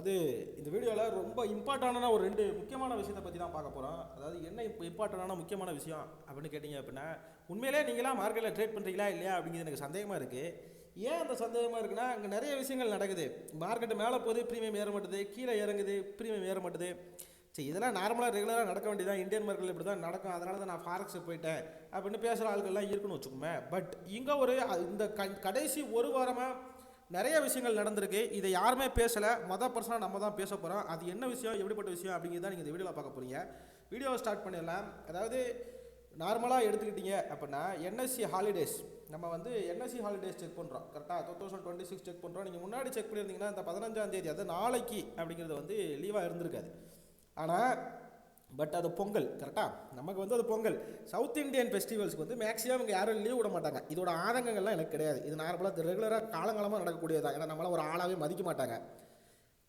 அதாவது இந்த வீடியோவில் ரொம்ப இம்பார்ட்டண்டான ஒரு ரெண்டு முக்கியமான விஷயத்தை பற்றி தான் பார்க்க போகிறோம். அதாவது என்ன இப்போ இம்பார்ட்டண்டான முக்கியமான விஷயம் அப்படின்னு கேட்டிங்க அப்படின்னா, உண்மையிலே நீங்களாம் மார்க்கெட்டில் ட்ரேட் பண்ணுறீங்களா இல்லையா அப்படிங்கிறது எனக்கு சந்தேகமாக இருக்குது. ஏன் அந்த சந்தேகமாக இருக்குன்னா, அங்கே நிறைய விஷயங்கள் நடக்குது. மார்க்கெட்டு மேலே போகுது, ப்ரீமியம் ஏற மாட்டுது, கீழே இறங்குது, ப்ரீமியம் ஏற மாட்டுது. சரி, இதெல்லாம் நார்மலாக ரெகுலராக நடக்க வேண்டியதான். இந்தியன் மார்க்கெட்டில் இப்படி தான் நடக்கும், அதனால தான் நான் ஃபாரெக்ஸ் போயிட்டேன் அப்படின்னு பேசுகிற ஆட்கள்லாம் இருக்குன்னு வச்சுக்கோமே. பட் இங்கே ஒரு இந்த கடைசி ஒரு வாரமாக நிறைய விஷயங்கள் நடந்திருக்கு. இதை யாருமே பேசலை, பர்சனாக நம்ம தான் பேச போகிறோம். அது என்ன விஷயம், எப்படிப்பட்ட விஷயம் அப்படிங்கிறத நீங்கள் இந்த வீடியோவில் பார்க்க போகிறீங்க. வீடியோவை ஸ்டார்ட் பண்ணிடலாம். அதாவது நார்மலாக எடுத்துக்கிட்டீங்க அப்படின்னா என்எஸ்சி ஹாலிடேஸ், நம்ம வந்து என்எஸ்சி ஹாலிடேஸ் செக் பண்ணுறோம் கரெக்டாக. 2026 செக் பண்ணுறோம். நீங்கள் முன்னாடி செக் பண்ணியிருந்தீங்கன்னா இந்த 15ஆம் தேதி, அது நாளைக்கு அப்படிங்கிறது வந்து லீவாக இருந்திருக்காது. ஆனால் பட் அது பொங்கல் கரெக்டாக, நமக்கு வந்து அது பொங்கல். சவுத் இந்தியன் ஃபெஸ்டிவல்ஸ்க்கு வந்து மேக்ஸிமம் இங்கே யாரும் லீவ் விட மாட்டாங்க. இதோட ஆதங்கங்கள்லாம் எனக்கு கிடையாது. இது நார்மலாக ரெகுலராக காலங்காலமாக நடக்கக்கூடியதான். ஏன்னா நம்மளாம் ஒரு ஆளாகவே மதிக்க மாட்டாங்க.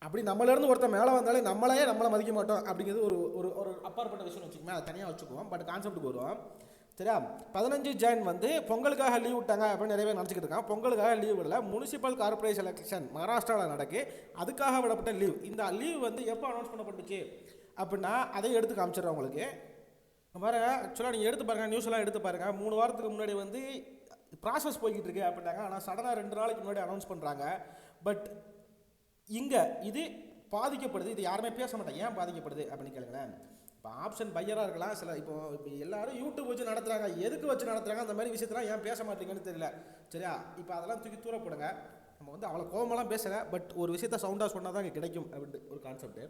அப்படி நம்மளேருந்து ஒருத்தர் மேலே வந்தாலே நம்மளை மதிக்க மாட்டோம் அப்படிங்கிறது ஒரு ஒரு ஒரு அப்பாற்பட்ட விஷயம் வச்சுக்கோமே, அதை தனியாக வச்சுக்குவோம். பட் கான்செப்ட்டுக்கு வருவோம் சரியா. 15 ஜான் வந்து பொங்கலுக்காக லீவ் விட்டாங்க அப்படின்னு நிறைய பேர் நினச்சிக்கிட்டு இருக்காங்க. பொங்கலுக்காக லீவ் விடல, முனிசிபல் கார்பரேஷன் எலெக்ஷன் மகாராஷ்டிராவில் நடக்கு, அதுக்காக விடப்பட்ட லீவ். இந்த லீவ் வந்து எப்போ அனௌன்ஸ் பண்ணப்பட்டுச்சு அப்படின்னா அதை எடுத்து காமிச்சிடுறேன் உங்களுக்கு. பாருங்க, ஆக்சுவலாக நீங்கள் எடுத்து பாருங்கள், நியூஸ் எல்லாம் எடுத்து பாருங்கள். 3 வாரத்துக்கு முன்னாடி வந்து ப்ராசஸ் போய்கிட்டு இருக்கு அப்படின்னாங்க. ஆனால் சடனாக 2 நாளைக்கு முன்னாடி அனௌன்ஸ் பண்ணுறாங்க. பட் இங்கே இது பாதிக்கப்படுது. இது யாருமே பேச மாட்டாங்க. ஏன் பாதிக்கப்படுது அப்படின்னு கேளுங்களேன். இப்போ ஆப்ஷன் பையராக இருக்கலாம். சில இப்போ எல்லாரும் யூடியூப் வச்சு நடத்துகிறாங்க, எதுக்கு வச்சு நடத்துகிறாங்க, அந்த மாதிரி விஷயத்தெல்லாம் ஏன் பேச மாட்டீங்கன்னு தெரியல சரியா. இப்போ அதெல்லாம் தூக்கி தூர போடுங்க. நம்ம வந்து அவ்வளோ கோபமெல்லாம் பேசலை, பட் ஒரு விஷயத்த சவுண்டாக சொன்னால் தான் இங்கே கிடைக்கும் அப்படின்ட்டு ஒரு கான்செப்ட்டு.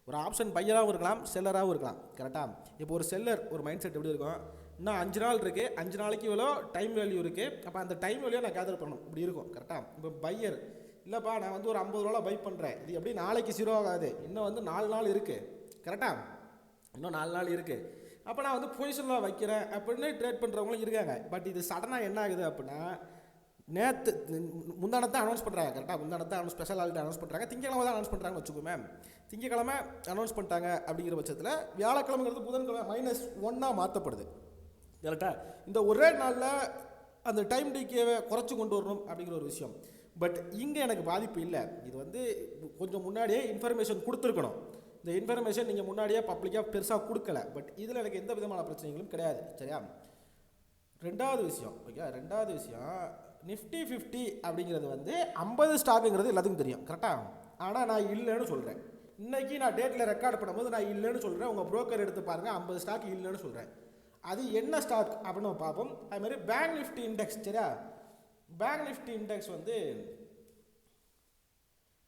ஒரு ஆப்ஷன் பையராகவும் இருக்கலாம், செல்லராகவும் இருக்கலாம் கரெக்டாக. இப்போ ஒரு செல்லர் ஒரு மைண்ட் செட் எப்படி இருக்கும், இன்னும் 5 நாள் இருக்குது, 5 நாளைக்கு இவ்வளோ டைம் வேல்யூ இருக்குது, அப்போ அந்த டைம் வேல்யூ நான் கேதர் பண்ணணும் இப்படி இருக்கும் கரெக்டாக. இப்போ பையர் இல்லைப்பா, நான் வந்து ஒரு 50 ரூபா பை பண்ணுறேன், இது எப்படி நாளைக்கு 0 ஆகாது, இன்னும் வந்து 4 நாள் இருக்குது கரெக்டாக, இன்னும் 4 நாள் இருக்குது, அப்போ நான் வந்து பொசிஷனில் வைக்கிறேன் அப்படின்னு ட்ரேட் பண்ணுறவங்களும் இருக்காங்க. பட் இது சடனாக என்ன ஆகுது அப்படின்னா, நேற்று முந்தானத்தை அனௌன்ஸ் பண்ணுறாங்க கரெக்டாக. முந்தானத்தை ஸ்பெஷல் ஹாலிடே அனௌன்ஸ் பண்ணுறாங்க, திங்கக்கிழமை தான் அனௌன்ஸ் பண்ணுறாங்கன்னு வச்சுக்கோமே. திங்கக்கிழமை அனௌன்ஸ் பண்ணிட்டாங்க அப்படிங்கிற பட்சத்தில் வியாழக்கிழமைங்கிறது புதன்கிழமை -1 மாற்றப்படுது கரெக்டாக. இந்த ஒரே நாளில் அந்த டைம் டிகேவை குறைச்சி கொண்டு வரணும் அப்படிங்கிற ஒரு விஷயம். பட் இங்கே எனக்கு பாதிப்பு இல்லை. இது வந்து கொஞ்சம் முன்னாடியே இன்ஃபர்மேஷன் கொடுத்துருக்கணும். இந்த இன்ஃபர்மேஷன் நீங்கள் முன்னாடியே பப்ளிக்காக பெருசாக கொடுக்கல. பட் இதில் எனக்கு எந்த விதமான பிரச்சனைகளும் கிடையாது சரியா. ரெண்டாவது விஷயம் ஓகே, ரெண்டாவது விஷயம் நிஃப்டி 50 அப்படிங்கிறது வந்து 50 ஸ்டாக்குங்கிறது எல்லாத்துக்கும் தெரியும் கரெக்டாக. ஆனால் நான் இல்லைன்னு சொல்கிறேன். இன்றைக்கி நான் டேட்டில் ரெக்கார்ட் பண்ணும்போது நான் இல்லைன்னு சொல்கிறேன். உங்கள் ப்ரோக்கர் எடுத்து பாருங்கள், 50 ஸ்டாக் இல்லைன்னு சொல்கிறேன். அது என்ன ஸ்டாக் அப்படின்னு நம்ம பார்ப்போம். அதுமாதிரி பேங்க் நிஃப்டி இண்டெக்ஸ் சரியா. பேங்க் நிஃப்டி இண்டெக்ஸ் வந்து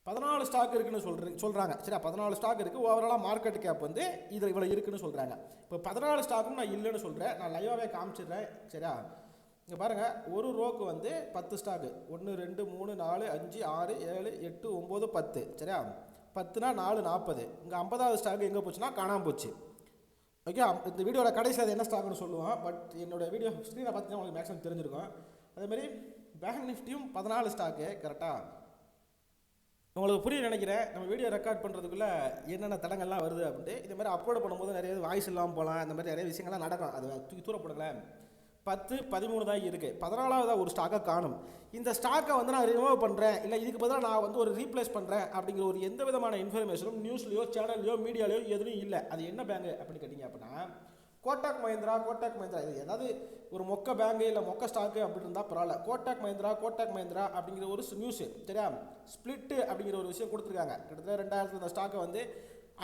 14 ஸ்டாக் இருக்குன்னு சொல்கிறாங்க சரியா. 14 ஸ்டாக் இருக்குது. ஓவராலாக மார்க்கெட் கேப் வந்து இதில் இவ்வளோ இருக்குன்னு சொல்கிறாங்க. இப்போ 14 ஸ்டாக்கும் நான் இல்லைன்னு சொல்கிறேன். நான் லைவாகவே காமிச்சிடுறேன் சரியா. இங்கே பாருங்கள், ஒரு ரோக்கு வந்து 10 ஸ்டாக்கு, 1 2 3 4 5 6 7 8 9 10 சரியா. 10னா 4 40. இங்கே 50வது ஸ்டாக்கு எங்கே போச்சுன்னா காணாமல் போச்சு ஓகே. இந்த வீடியோட கடைசியில் அது என்ன ஸ்டாக்னு சொல்லுவோம். பட் என்னோடய வீடியோ ஸ்க்ரீனை பார்த்தீங்கன்னா உங்களுக்கு மேக்ஸிமம் தெரிஞ்சிருக்கும். அதேமாதிரி பேங்க் நிஃப்டியும் 14 ஸ்டாக்கு கரெக்டாக. உங்களுக்கு புரிய நினைக்கிறேன், நம்ம வீடியோ ரெக்கார்ட் பண்ணுறதுக்குள்ளே என்னென்ன தடங்கள்லாம் வருது அப்படின்ட்டு. இது மாதிரி அப்லோட் பண்ணும்போது நிறைய வாய்ஸ் இல்லாமல் போகலாம், இந்த மாதிரி நிறைய விஷயங்கள்லாம் நடக்கும். அது தூக்கி தூர போடுங்களேன். 10 13 தான் இருக்குது, 14வது ஒரு ஸ்டாக்கை காணும். இந்த ஸ்டாக்கை வந்து நான் ரிமூவ் பண்ணுறேன், இல்லை இதுக்கு பதிலாக நான் வந்து ஒரு ரீப்ளேஸ் பண்ணுறேன் அப்படிங்கிற ஒரு எந்த விதமான இன்ஃபர்மேஷனும் நியூஸ்லையோ சேனல்லையோ மீடியாலையோ எதுவும் இல்லை. அது என்ன பேங்கு அப்படின்னு கேட்டிங்க அப்படின்னா கோட்டாக் மஹிந்திரா. இது ஏதாவது ஒரு மொக்க பேங்கு இல்லை மொக்க ஸ்டாக்கு அப்படின்னு இருந்தால் பரவாயில்ல. கோட்டாக் மஹிந்திரா அப்படிங்கிற ஒரு நியூஸு சரியா. ஸ்பிளிட்டு அப்படிங்கிற ஒரு விஷயம் கொடுத்துருக்காங்க. கிட்டத்தட்ட 2000 அந்த ஸ்டாக்கை வந்து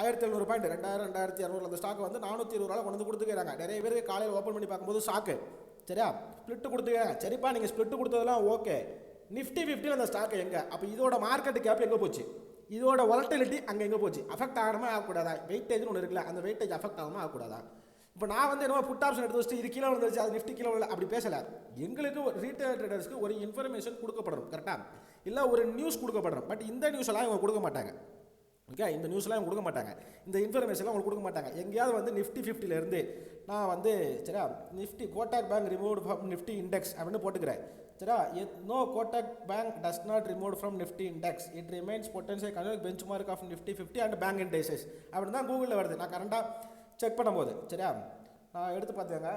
1700 பாயிண்ட், 2000 2200 அந்த ஸ்டாக்கை வந்து 420 கொண்டு வந்து கொடுத்துக்கிறாங்க. நிறைய பேர் காலையில் ஓப்பன் பண்ணி பார்க்கும்போது ஷாக்கு சரியா. ஸ்பிளிட்டு கொடுத்துக்கிறாங்க. சரிப்பா, நீங்கள் ஸ்பிளிட்டு கொடுத்ததெல்லாம் ஓகே. நிஃப்டி 50 அந்த ஸ்டாக்கு எங்கே, அப்போ இதோட மார்க்கெட்டு கேப் எங்கே போச்சு, இதோட வாலட்டிலிட்டி அங்கே எங்கே போச்சு, அஃபெக்ட் ஆகாமல் ஆகக்கூடாதா, வெயிட்டேஜ்னு ஒன்று இருக்குல்ல, அந்த வெயிட்டேஜ் அஃபெக்ட் ஆகாமல் ஆகக்கூடாதா. இப்போ நான் வந்து என்ன புட் ஆப்ஷன் எடுத்து வச்சுட்டு இது கீழே வந்துருச்சு, அது நிஃப்டி கீழே அப்படி பேசலை. எங்களுக்கு ரீட்டைல் ட்ரேடர்ஸ்க்கு ஒரு இன்ஃபர்மேஷன் கொடுக்கப்படணும் கரெக்டாக, இல்லை ஒரு நியூஸ் கொடுக்கப்படணும். பட் இந்த நியூஸ் எல்லாம் இவங்க கொடுக்க மாட்டாங்க ஓகே. இந்த நியூஸ்லாம் இவங்க கொடுக்க மாட்டாங்க, இந்த இன்ஃபர்மேஷன்லாம் உங்களுக்கு கொடுக்க மாட்டாங்க. எங்கேயாவது வந்து நிஃப்டி 50லேருந்து நான் வந்து சரியா Nifty Kotak bank removed from Nifty index அப்படின்னு போட்டுக்கிறேன் சரியா. No Kotak bank does not remove from Nifty index, it remains potential convert benchmark of Nifty 50 and bank indexes அப்படின்னு தான் கூகுளில் வருது. நான் கரண்டாக செக் பண்ணும்போது சரியா, நான் எடுத்து பார்த்தேங்க.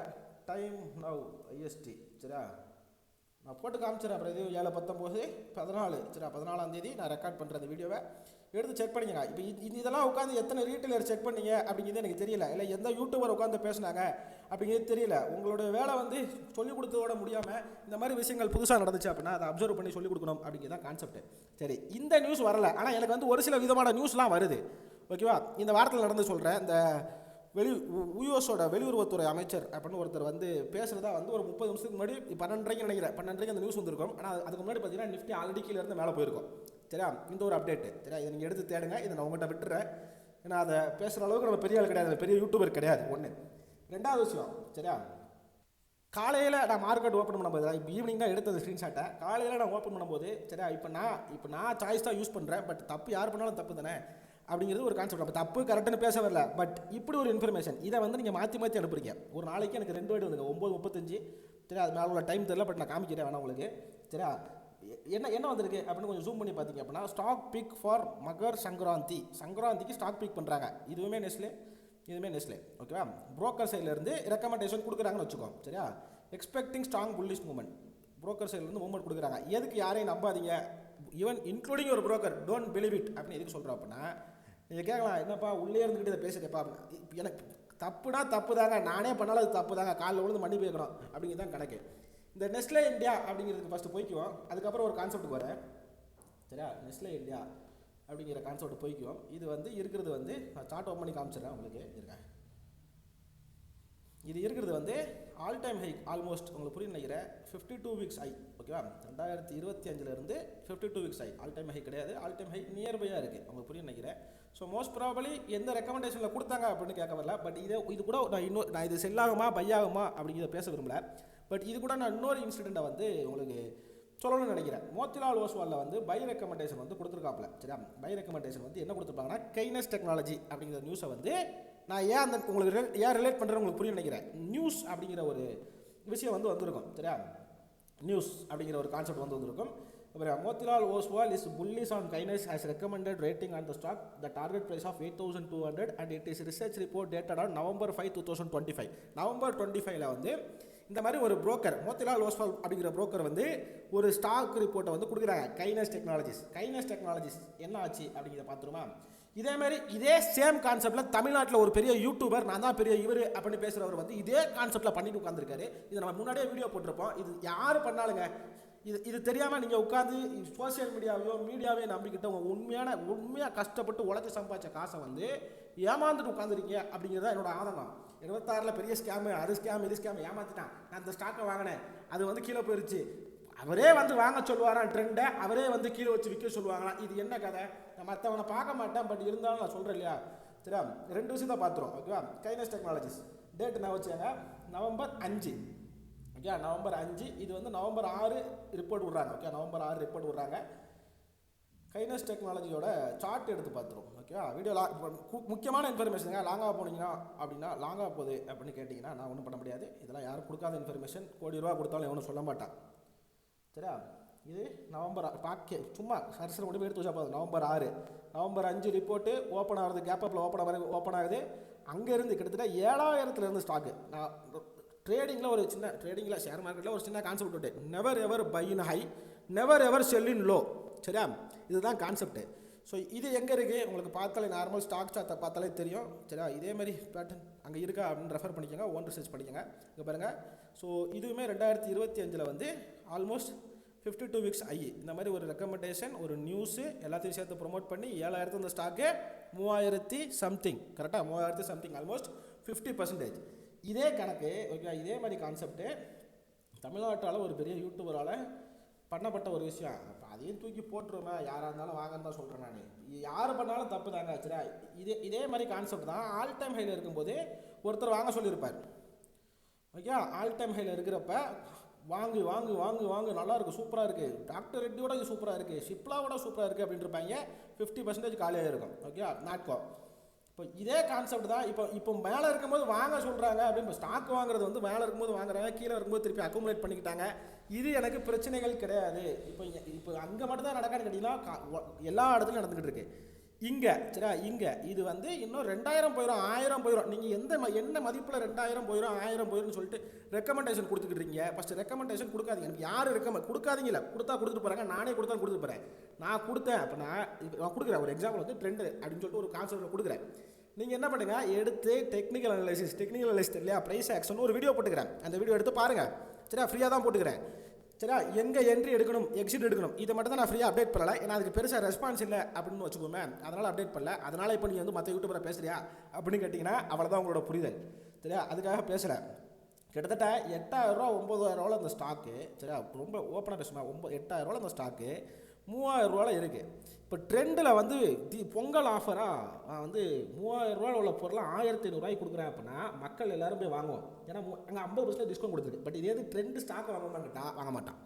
டைம் நவ் ஐஎஸ்டி சரியா, நான் போட்டு காமிச்சிடறேன். அப்புறம் இது 7:19 14 சரியா, 14ஆம் தேதி நான் ரெக்கார்ட் பண்ணுற அந்த வீடியோவை எடுத்து செக் பண்ணிங்க. இப்போ இதெல்லாம் உட்காந்து எத்தனை ரீட்டைலர் செக் பண்ணீங்க அப்படிங்கிறது எனக்கு தெரியல, இல்லை எந்த யூடியூபர் உட்காந்து பேசினாங்க அப்படிங்கிறது தெரியல. உங்களோட வேலை வந்து சொல்லிக் கொடுத்ததோட முடியாமல் இந்த மாதிரி விஷயங்கள் புதுசாக நடந்துச்சு அப்படின்னா அதை அப்சர்வ் பண்ணி சொல்லிக் கொடுக்கணும் அப்படிங்கிறது தான் கான்செப்ட். சரி, இந்த நியூஸ் வரல, ஆனால் எனக்கு வந்து ஒரு சில விதமான நியூஸ்லாம் வருது. ஓகேவா, இந்த வாரத்தில் நடந்து சொல்கிறேன். இந்த யூஎஸோட வெளியுறவுத்துறை அமைச்சர் அப்படின்னு ஒருத்தர் வந்து பேசுகிறதா வந்து ஒரு 30 நிமிஷத்துக்கு முன்னாடி 12:30 நினைக்கிறேன், 12:30 அந்த நியூஸ் வந்திருக்கும். ஆனால் அதுக்கு முன்னாடி பார்த்தீங்கன்னா நிஃப்டி ஆல்ரெடி கீழே இருந்து மேலே போயிருக்கும். சரியா, இந்த ஒரு அப்டேட்டு. சரியா, இதை நீங்கள் எடுத்து தேடுங்க, இதை நான் உங்கள்கிட்ட விட்டுறேன். ஏன்னா அதை பேசுகிற அளவுக்கு நம்ம பெரிய ஆள் கிடையாது, பெரிய யூடியூபர் கிடையாது. ஒன்று. ரெண்டாவது விஷயம், சரியா, காலையில் நான் மார்க்கெட் ஓப்பன் பண்ணும்போது, இப்போ ஈவினிங் தான் எடுத்தது ஸ்க்ரீன்ஷாட்டை, காலையில் நான் ஓப்பன் பண்ணும்போது, சரியா, இப்போ நான் சாய்ஸ் தான் யூஸ் பண்ணுறேன். பட் தப்பு யார் பண்ணாலும் தப்பு தானே அப்படிங்கிறது ஒரு கான்செப்ட். அப்போ தப்பு கரெக்டுன்னு பேச வரல, பட் இப்படி ஒரு இன்ஃபர்மேஷன் இதை வந்து நீங்கள் மாற்றி மாற்றி அனுப்புறீங்க. ஒரு நாளைக்கு எனக்கு 2 வாட்டி வந்துங்க, 9:35. சரியா, அது மேலே உள்ள டைம் தெரியல, பட் நான் காமிக்கிறேன் வேணா உங்களுக்கு. சரியா, என்ன வந்திருக்கு அப்படின்னு கொஞ்சம் ஜூம் பண்ணி பார்த்தீங்க அப்படின்னா, stock pick for Magar சங்கராந்திக்கு stock big பண்ணுறாங்க. இதுவுமே நெஸ்லே. ஓகேவா, புரோக்கர் சைட்லேருந்து ரெக்கமெண்டேஷன் கொடுக்குறாங்கன்னு வச்சுக்கோம். சரியா, expecting strong bullish movement, broker சைட்லேருந்து மூவ்மெண்ட் கொடுக்குறாங்க. எதுக்கு யாரையும் நம்பாதீங்க, ஈவன் இன்க்ளூடிங் ஒரு புரோக்கர், டோன்ட் பிலீவ் இட் அப்படின்னு எதுக்கு சொல்கிறோம் அப்படின்னா, நீங்கள் கேட்கலாம் என்னப்பா உள்ளே இருந்துக்கிட்டு இதை பேசுகிறப்பா அப்படின்னு. எனக்கு தப்புனா தப்பு தாங்க, நானே பண்ணாலும் அது தப்பு தாங்க, காலில் விழுந்து மன்னிப்பு கேட்கணும் அப்படிங்கிறது தான் கணக்கு. இந்த நெஸ்லே இந்தியா அப்படிங்கிறதுக்கு ஃபஸ்ட்டு போய்க்குவோம், அதுக்கப்புறம் ஒரு கான்செப்ட்டுக்கு வரேன். சரியா, நெஸ்லே இந்தியா அப்படிங்கிற கான்செப்ட் போய்க்குவோம். இது வந்து இருக்கிறது வந்து நான் சார்ட் ஓப்பன் பண்ணி காமிச்சிடறேன் உங்களுக்கு. இருக்கேன், இது இருக்கிறது வந்து ஆல் டைம் ஹை, ஆல்மோஸ்ட் உங்களுக்கு புரிய நினைக்கிறேன் 52 வீக்ஸ் ஹை. ஓகேவா, 2025 52 weeks high, all time high கிடையாது, ஆல் டைம் ஹை நியர்பையாக இருக்குது, உங்களுக்கு புரிய நினைக்கிறேன். ஸோ மோஸ்ட் ப்ராபலி எந்த ரெக்கமெண்டேஷனில் கொடுத்தாங்க அப்படின்னு கேட்க வரல, பட் இது கூட நான் இது செல் ஆகுமா பை ஆகுமா அப்படிங்கிறத பேச விரும்பல. பட் இது கூட நான் இன்னொரு இன்சிடெண்ட்டை வந்து உங்களுக்கு சொல்லணும்னு நினைக்கிறேன். மோத்திலால் ஓஸ்வாலில் வந்து பை ரெக்கமெண்டேஷன் வந்து கொடுத்துருக்காப்புல. சரியா, பை ரெக்கமெண்டேஷன் வந்து என்ன கொடுத்துருப்பாங்கன்னா, கைனஸ் டெக்னாலஜி அப்படிங்கிற நியூஸை வந்து நான் உங்களுக்கு ரிலேட் பண்ணுறேன் உங்களுக்கு புரிய நினைக்கிறேன். நியூஸ் அப்படிங்கிற ஒரு விஷயம் வந்து வந்திருக்கும். சரியா, நியூஸ் அப்படிங்கிற ஒரு கான்செப்ட் வந்து வந்திருக்கும். அப்புறம் Motilal Oswal is bullish on Kaynes has recommended rating on the stock the target price of 8,200 and it is research report dated on November 5, 2025. November 25 வந்து இந்த மாதிரி ஒரு புரோக்கர், மோத்திலால் ஓஸ்வால் அப்படிங்கிற புரோக்கர் வந்து ஒரு ஸ்டாக் ரிப்போர்ட்டை வந்து கொடுக்குறாங்க. கைனஸ் டெக்னாலஜிஸ் என்ன ஆச்சு அப்படிங்கிறத பார்த்துருமா. இதே சேம் கான்செப்டில் தமிழ்நாட்டில் ஒரு பெரிய யூடியூபர், நான் தான் பெரிய இவர் அப்படின்னு பேசுகிறவர் வந்து இதே கான்செப்டில் பண்ணிட்டு உட்காந்துருக்காரு. இதை நம்ம முன்னாடியே வீடியோ போட்டிருப்போம். இது யார் பண்ணாலுங்க, இது தெரியாமல் நீங்கள் உட்காந்து சோசியல் மீடியாவே நம்பிக்கிட்ட உங்கள் உண்மையாக கஷ்டப்பட்டு உழைச்சி சம்பாதிச்ச காசை வந்து ஏமாந்துட்டு உட்காந்துருக்கீங்க அப்படிங்கிறத என்னோட ஆதங்கம். 26 பெரிய ஸ்கேமு, அது ஸ்கேம் இது ஸ்கேம், ஏமாற்றிட்டான், நான் இந்த ஸ்டாக்கை வாங்கினேன், அது வந்து கீழே போயிருச்சு, அவரே வந்து வாங்க சொல்லுவாரான் ட்ரெண்டை, அவரே வந்து கீழே வச்சு விற்க சொல்லுவாங்களாம். இது என்ன கதை? நான் மற்றவனை பார்க்க மாட்டேன், பட் இருந்தாலும் நான் சொல்கிறேன் இல்லையா. சரியா, 2 விஷயம் தான் பார்த்துரும். ஓகேவா, கைனஸ் டெக்னாலஜிஸ் டேட் என்ன வச்சாங்க, November 5. Okay, November 5. இது வந்து November 6 ரிப்போர்ட் விட்றாங்க. ஓகே, November 6 ரிப்போர்ட் விட்றாங்க. கைனஸ் டெக்னாலஜியோட சார்ட் எடுத்து பார்த்துரும். ஓகேவா, வீடியோ முக்கியமான இன்ஃபர்மேஷனுங்க. லாங்காக போனீங்கன்னா அப்படின்னா லாங்காக போகுது அப்படின்னு கேட்டிங்கன்னா நான் ஒன்றும் பண்ண முடியாது. இதெல்லாம் யாரும் கொடுக்காத இன்ஃபர்மேஷன், கோடி ரூபா கொடுத்தாலும் எவனும் சொல்ல மாட்டான். சரியா, இது November சும்மா சரிசரம் மட்டும் எடுத்து வச்சா போதும். November 5 ரிப்போர்ட்டு ஓப்பன் ஆகுது, கேப்பப்பில் ஓப்பன் ஆகுது. அங்கேருந்து கிட்டத்தட்ட 7,000 ஸ்டாக்கு. நான் ட்ரேடிங்கில் ஒரு சின்ன ஷேர் மார்க்கெட்டில் ஒரு சின்ன கான்செப்ட் விட்டு, never ever buy in high, never ever sell in low. சரியா, இதுதான் கான்செப்ட்டு. ஸோ இது எங்கே இருக்குது உங்களுக்கு பார்த்தாலே, நார்மல் ஸ்டாக் சார்ட்டை பார்த்தாலே தெரியும். சரியா, இதே மாதிரி பேட்டர்ன் அங்கே இருக்கா அப்படின்னு ரெஃபர் பண்ணிக்கோங்க, ஓன் ரிசர்ச் பண்ணிக்கோங்க. இங்கே பாருங்கள். ஸோ இதுவுமே 2025 வந்து ஆல்மோஸ்ட் 52 வீக்ஸ் ஐ. இந்த மாதிரி ஒரு ரெக்கமெண்டேஷன், ஒரு நியூஸு எல்லாத்தையும் சேர்த்து ப்ரொமோட் பண்ணி 7,000 இந்த ஸ்டாக்கு 3,000 சம்திங், கரெக்டாக 3,000 சம்திங், ஆல்மோஸ்ட் 50%. இதே கணக்கு. ஓகே, இதே மாதிரி கான்செப்ட்டு தமிழ்நாட்டால் ஒரு பெரிய யூடியூபரால் பண்ணப்பட்ட ஒரு விஷயம். அப்போ அதையும் தூக்கி போட்டுருவேன், யாராக இருந்தாலும் வாங்கன்னு தான் சொல்கிறேன் நான். யார் பண்ணாலும் தப்பு தாங்க. சரியா, இதே மாதிரி கான்செப்ட் தான் ஆல் டைம் ஹையில் இருக்கும்போது ஒருத்தர் வாங்க சொல்லியிருப்பார். ஓகே, ஆல் டைம் ஹையில் இருக்கிறப்ப வாங்கு வாங்கு வாங்கு வாங்கு, நல்லா இருக்குது, சூப்பராக இருக்குது, டாக்டர் ரெட்டியோட இது சூப்பராக இருக்குது, ஷிப்லாவோட சூப்பராக இருக்குது அப்படின்ட்டு இருப்பாங்க. 50% காலியாக இருக்கும். ஓகே, நாட்கோ. இப்போ இதே கான்செப்ட் தான். இப்போ மேலே இருக்கும்போது வாங்க சொல்கிறாங்க அப்படின்னு. இப்போ ஸ்டாக் வாங்குறது வந்து மேலே இருக்கும்போது வாங்குறாங்க, கீழே இருக்கும்போது திருப்பி அக்குமுலேட் பண்ணிக்கிட்டாங்க. இது எனக்கு பிரச்சனைகள் கிடையாது. இப்போ அங்கே மட்டும் தான் நடக்கான்னு கேட்டிங்கன்னா எல்லா இடத்துலையும் நடந்துக்கிட்டு இருக்கு. இங்கே சரியா இங்கே இது வந்து இன்னும் 2000 போயிடும் 1000 போயிடும். நீங்கள் என்ன மதிப்பில் 2000 போயிடும் 1000 போயிடும்னு சொல்லிட்டு ரெக்கமெண்டேஷன் கொடுத்துக்கிட்டீங்க. ஃபஸ்ட்டு ரெக்கமெண்டேஷன் கொடுக்காதீங்க. எனக்கு யார் கொடுக்காதீங்களா? கொடுத்துட்டு போகிறாங்க. நானே கொடுத்துட்டு போகிறேன். நான் கொடுத்தேன். அப்போ நான் கொடுக்குறேன் ஒரு எக்ஸாம்பிள் வந்து ட்ரெண்டு அப்படின்னு சொல்லிட்டு ஒரு கான்செப்ட்டில் கொடுக்குறேன். நீங்கள் என்ன பண்ணுங்க, எடுத்து டெக்னிக்கல் அனலைசிஸ் இல்லையா, ப்ரைஸ் ஆக்ஷன் ஒரு வீடியோ போட்டுக்கிறேன். அந்த வீடியோ எடுத்து பாருங்கள் சரியா. ஃப்ரீயாக தான் போட்டுக்கிறேன் சரியா. எங்கே என்ட்ரி எடுக்கணும் எக்ஸிட் எடுக்கணும் இதை மட்டும் தான் நான் ஃப்ரீயாக அப்டேட் பண்ணலை. ஏன்னா அதுக்கு பெருசாக ரெஸ்பான்ஸ் இல்லை அப்படின்னு வச்சுக்கோமே, அதனால் அப்டேட் பண்ணல. அதனால் இப்போ நீங்கள் வந்து மற்ற யூடியூபரை பேசுறியா அப்படின்னு கேட்டிங்கன்னா அவ்வளோதான் உங்களோட புரிதல் சரியா. அதுக்காக பேசுகிறேன். கிட்டத்தட்ட 8000 ரூபா 9000 அந்த ஸ்டாக்கு சரியா. ரொம்ப ஓப்பனாக பேசுவேன். 8000 அந்த ஸ்டாக்கு 3000 இருக்குது. இப்போ ட்ரெண்டில் வந்து பொங்கல் ஆஃபராக வந்து 3000 உள்ள பொருளாக 1500 கொடுக்குறேன் அப்படின்னா மக்கள் எல்லோரும் போய் வாங்குவோம். ஏன்னா அங்கே 50% டிஸ்கவுண்ட் கொடுத்துருக்கு. பட் இதே ட்ரெண்டு ஸ்டாக் வாங்க மாட்டான்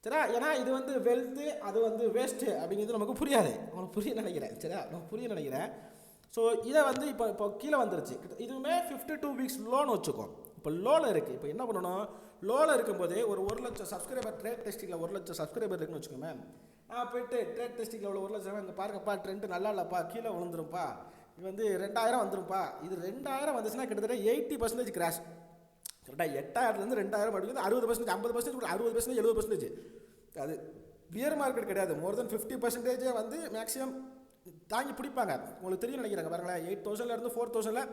சரியா. ஏன்னா இது வந்து வெல்த்து, அது வந்து வேஸ்ட்டு அப்படிங்கிறது நமக்கு புரியாது. உங்களுக்கு புரிய நினைக்கிறேன் சரியா. நமக்கு புரிய நினைக்கிறேன். ஸோ இதை வந்து இப்போ கீழே வந்துருச்சு. இதுவுமே 52 வீக்ஸ் லோன் வச்சுக்கோம். இப்போ லோனில் இருக்குது. இப்போ என்ன பண்ணணும், லோனில் இருக்கும்போது ஒரு 1 லட்சம் சப்ஸ்கிரைபர் ட்ரேட் டெஸ்டிங்கில் 1 லட்சம் சப்ஸ்கிரைபர் இருக்குன்னு வச்சுக்கோங்க. போய்ட்டு ட்ரேட் டெஸ்டிங்கில் உள்ள 1 லட்சம் இங்கே பாருங்கப்பா ட்ரெண்டு நல்லா இல்லைப்பா, கீழே விழுந்துரும்ப்பா, இது வந்து 2000 வந்துரும்ப்பா. இது 2000 வந்துச்சுன்னா கிட்டத்தட்ட 80% கிராஷ் கரெக்டாக. 8000லேருந்து 2000 அப்படிங்கிறது 60%, 50%, 60%, 70%. அது பியர் மார்க்கெட் கிடையாது. மோர் தென் 50% வந்து மேக்ஸிமம் தாங்கி பிடிப்பாங்க. உங்களுக்கு தெரியும் நினைக்கிறாங்க பாருங்களேன். 8000லேருந்து 4000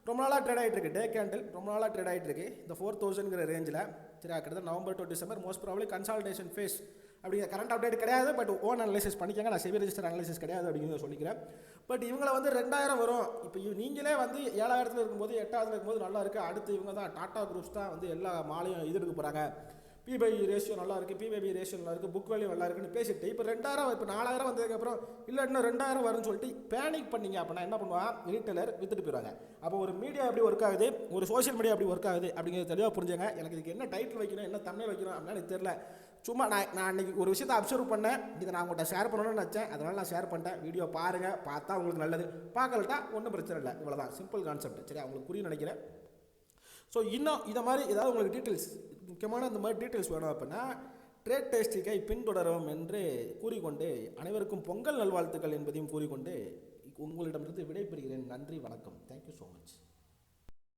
ரொம்ப நாளாக ட்ரேட் ஆகிட்டு இருக்கு. டே கேண்டில் ரொம்ப நாளாக ட்ரேட் ஆகிட்டு இருக்கு இந்த 4000ங்கிற ரேஞ்சில் சரியா. கிட்டத்தட்ட November to December most probably consultation phase அப்படிங்கிற கரண்ட் அப்டேட் கிடையாது. பட் ஓன் அனலைசிஸ் பண்ணிக்கங்க. நான் செபி ரெஜிஸ்டர் அனலைசிஸ் கிடையாது அப்படிங்கிறத சொல்லிக்கிறேன். பட் இவங்களை வந்து 2000 வரும். இப்போ நீங்களே வந்து 7000 இருக்கும்போது 8000 இருக்கும்போது நல்லா இருக்குது. அடுத்து இவங்க தான் டாடா குரூப்ஸ் தான் வந்து எல்லா மாலையும் இது எடுக்க போகிறாங்க. பிபை ரேஷியோ நல்லா இருக்குது, பிபைபி ரேஷியோ நல்லா இருக்குது, புக் வேல்யூ நல்லா இருக்குன்னு பேசிட்டு இப்போ 2000 இப்போ 4000 வந்ததுக்கப்புறம் இல்லை இன்னும் 2000 வரும்னு சொல்லிட்டு பேனிக் பண்ணிங்க அப்படின்னா என்ன பண்ணுவான், ரீட்டைலர் வித்துட்டு போயிடுவாங்க. அப்போ ஒரு மீடியா எப்படி ஒர்க் ஆகுது, ஒரு சோஷியல் மீடியா எப்படி ஒர்க் ஆகுது அப்படிங்கிறது தெளிவாக புரிஞ்சுங்க. எனக்கு இதுக்கு என்ன டைட்டில் வைக்கணும், என்ன தமிழ் வைக்கணும் அப்படின்னு எனக்கு தெரியல. சும்மா நான் அன்றைக்கி ஒரு விஷயத்தை அப்சர்வ் பண்ணேன். இதை நான் உங்கள்கிட்ட ஷேர் பண்ணணும்னு நினச்சேன். அதனால் நான் ஷேர் பண்ணிட்டேன். வீடியோ பாருங்கள், பார்த்தா உங்களுக்கு நல்லது, பார்க்கலட்டா ஒன்றும் பிரச்சனை இல்லை. இவ்வளோதான் சிம்பிள் கான்செப்ட் சரி. உங்களுக்கு புரியும் நினைக்கிறேன். ஸோ இன்னும் இதை மாதிரி ஏதாவது உங்களுக்கு டீட்டெயில்ஸ் முக்கியமான இந்த மாதிரி டீட்டெயில்ஸ் வேணும் அப்படின்னா ட்ரேட் டெஸ்டிங்கை பின்தொடரும் என்று கூறிக்கொண்டு அனைவருக்கும் பொங்கல் நல்வாழ்த்துக்கள் என்பதையும் கூறிக்கொண்டு உங்களிடமிருந்து விடைபெறுகிறேன். நன்றி, வணக்கம். Thank you so much.